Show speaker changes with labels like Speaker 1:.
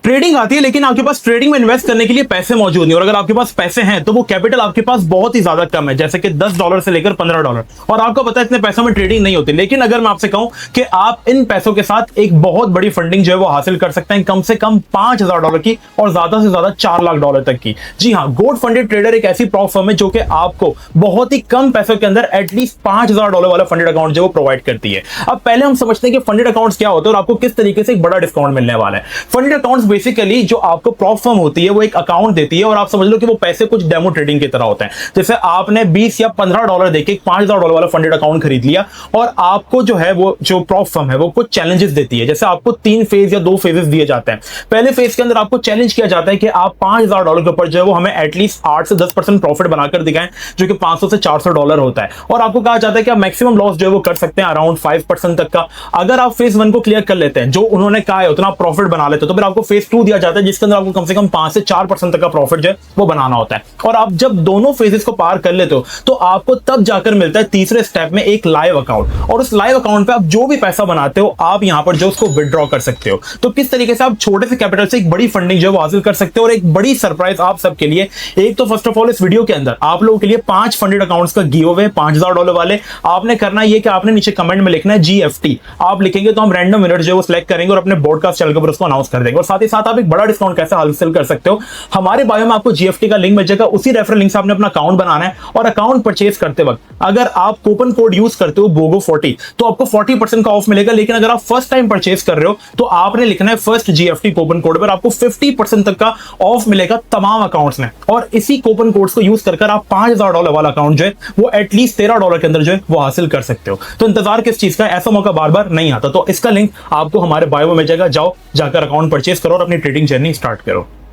Speaker 1: Trading आती है, लेकिन आपके पास ट्रेडिंग में इन्वेस्ट करने के लिए पैसे मौजूद नहीं, और अगर आपके पास पैसे हैं तो वो कैपिटल आपके पास बहुत ही ज्यादा कम है, जैसे कि $10 से लेकर $15, और आपको पता है इतने पैसों में ट्रेडिंग नहीं होती। लेकिन अगर मैं आपसे कहूं कि आप इन पैसों के साथ एक बहुत बड़ी फंडिंग जो है वो हासिल कर सकते हैं, कम से कम $5000 की और ज्यादा से ज्यादा $4 लाख तक की। जी हाँ, गोल्ड फंडेड ट्रेडर एक ऐसी प्रॉप फर्म है जो कि आपको बहुत ही कम पैसों के अंदर एटलीस्ट $5000 वाला फंडेड अकाउंट जो वो प्रोवाइड करती है। अब पहले हम समझते हैं कि फंडेड अकाउंट्स क्या होते हैं और आपको किस तरीके से एक बड़ा डिस्काउंट मिलने वाला है। फंडेड अकाउंट्स बेसिकली जो आपको प्रॉप फर्म होती है वो एक अकाउंट देती है, और आप समझ लो कि वो पैसे कुछ डेमो ट्रेडिंग की तरह होते हैं। जैसे आपने 20 या $15 देके एक $5000 वाला फंडेड अकाउंट खरीद लिया, और आपको जो है वो जो प्रॉप फर्म है वो कुछ चैलेंजेस देती है। जैसे आपको 3 फेज या 2 फेजेस दिए जाते हैं। पहले फेज के अंदर आपको चैलेंज किया जाता है कि आप $5000 के ऊपर जो है वो हमें एटलीस्ट 8 से 10% प्रॉफिट बनाकर दिखाएं, जो कि $500 से $400 होता है, और आपको कहा जाता है कि आप मैक्सिमम लॉस जो है वो कर सकते हैं अराउंड 5% तक का। अगर आप फेज 1 को क्लियर कर लेते हैं, जो उन्होंने कहा है उतना प्रॉफिट बना लेते हैं, तो फिर आपको फेज 2 दिया जाता है, जिसके अंदर आपको कम से कम 5 से 4% तक का प्रॉफिट जो है वो बनाना होता है। और आप जब दोनों फेजेस को पार कर लेते हो तो आपको तब जाकर मिलता है तीसरे स्टेप में एक लाइव अकाउंट, और उस लाइव अकाउंट पे आप जो भी पैसा बनाते हो आप यहां पर जो उसको विड्रॉ कर सकते हो। तो किस तरीके से आप छोटे से कैपिटल से एक बड़ी फंडिंग जो है वो हासिल कर सकते हो। और एक बड़ी सरप्राइज आप सबके लिए, एक तो फर्स्ट ऑफ ऑल इस वीडियो के अंदर आप लोगों के लिए 5 फंडेड अकाउंट्स का गिव अवे $5000 वाले। आपने करना ये कि आपने नीचे कमेंट में लिखना है GFT। आप लिखेंगे तो हम रैंडम विनर जो है वो सिलेक्ट करेंगे और अपने ब्रॉडकास्ट चैनल पर उसको अनाउंस कर देंगे। और साथ ही साथ आप एक बड़ा डिस्काउंट कैसे हासिल कर सकते हो, हमारे बायो में आपको GFT का लिंक मिल जाएगा। उसी रेफरल लिंक से आपने अपना अकाउंट बनाना है, और अकाउंट परचेज करते वक्त अगर आप कूपन कोड यूज करते हो BOGO40 तो आपको 40% का ऑफ मिलेगा। लेकिन अगर आप फर्स्ट टाइम परचेज कर रहे हो तो आपने लिखना है फर्स्ट GFT कूपन कोड पर, आपको 50% तक का ऑफ मिलेगा तमाम अकाउंट्स में। और इसी कूपन कोड्स को यूज कर आप $5000 वाला अकाउंट जो है वो एटलीस्ट $13 के अंदर जो है वो हासिल कर सकते हो। तो इंतजार किस चीज का, ऐसा मौका बार बार नहीं आता। तो इसका लिंक आपको हमारे बायो में मिल जाएगा, जाओ जाकर अकाउंट परचेज करो और अपनी ट्रेडिंग जर्नी स्टार्ट करो।